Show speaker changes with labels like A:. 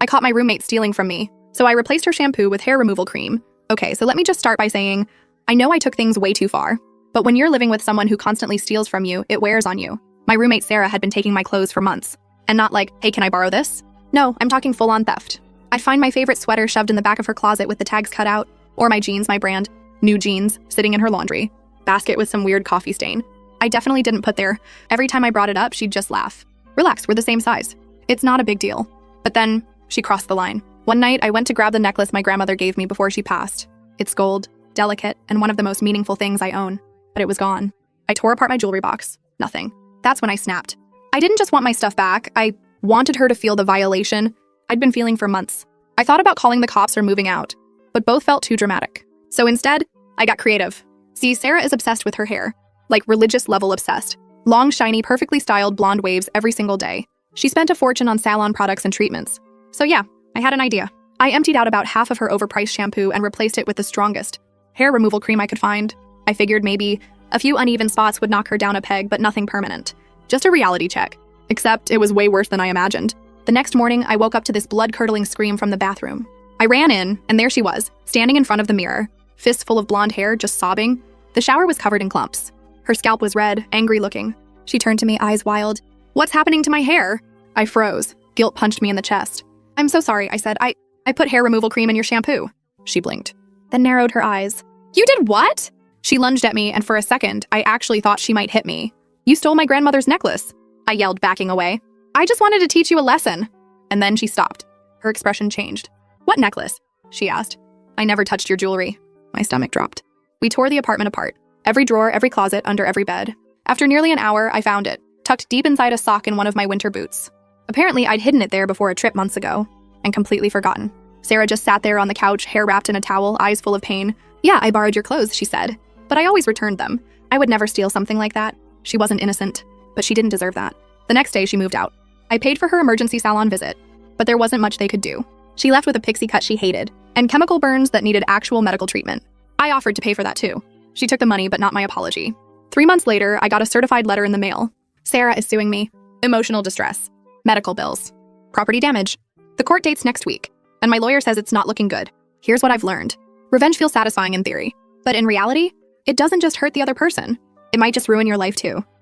A: I caught my roommate stealing from me, so I replaced her shampoo with hair removal cream. Okay, so let me just start by saying, I know I took things way too far, but when you're living with someone who constantly steals from you, it wears on you. My roommate Sarah had been taking my clothes for months, and not like, hey, can I borrow this? No, I'm talking full-on theft. I'd find my favorite sweater shoved in the back of her closet with the tags cut out, or my jeans, my brand, new jeans, sitting in her laundry basket with some weird coffee stain. I definitely didn't put there. Every time I brought it up, she'd just laugh. Relax, we're the same size. It's not a big deal. But then, she crossed the line. One night, I went to grab the necklace my grandmother gave me before she passed. It's gold, delicate, and one of the most meaningful things I own. But it was gone. I tore apart my jewelry box. Nothing. That's when I snapped. I didn't just want my stuff back. I wanted her to feel the violation I'd been feeling for months. I thought about calling the cops or moving out, but both felt too dramatic. So instead, I got creative. See, Sarah is obsessed with her hair. Like religious level obsessed. Long, shiny, perfectly styled blonde waves every single day. She spent a fortune on salon products and treatments. So yeah, I had an idea. I emptied out about half of her overpriced shampoo and replaced it with the strongest hair removal cream I could find. I figured maybe a few uneven spots would knock her down a peg, but nothing permanent. Just a reality check. Except it was way worse than I imagined. The next morning, I woke up to this blood-curdling scream from the bathroom. I ran in, and there she was, standing in front of the mirror, fist full of blonde hair, just sobbing. The shower was covered in clumps. Her scalp was red, angry-looking. She turned to me, eyes wild. "What's happening to my hair?" I froze. Guilt punched me in the chest. "I'm so sorry," I said. I put hair removal cream in your shampoo." She blinked, then narrowed her eyes. "You did what?" She lunged at me, and for a second, I actually thought she might hit me. "You stole my grandmother's necklace," I yelled, backing away. "I just wanted to teach you a lesson." And then she stopped. Her expression changed. "What necklace?" she asked. "I never touched your jewelry." My stomach dropped. We tore the apartment apart. Every drawer, every closet, under every bed. After nearly an hour, I found it, tucked deep inside a sock in one of my winter boots. Apparently, I'd hidden it there before a trip months ago, and completely forgotten. Sarah just sat there on the couch, hair wrapped in a towel, eyes full of pain. "Yeah, I borrowed your clothes," she said. "But I always returned them. I would never steal something like that." She wasn't innocent, but she didn't deserve that. The next day, she moved out. I paid for her emergency salon visit, but there wasn't much they could do. She left with a pixie cut she hated, and chemical burns that needed actual medical treatment. I offered to pay for that too. She took the money, but not my apology. 3 months later, I got a certified letter in the mail. Sarah is suing me. Emotional distress. Medical bills. Property damage. The court date's next week, and my lawyer says it's not looking good. Here's what I've learned. Revenge feels satisfying in theory, but in reality, it doesn't just hurt the other person. It might just ruin your life too.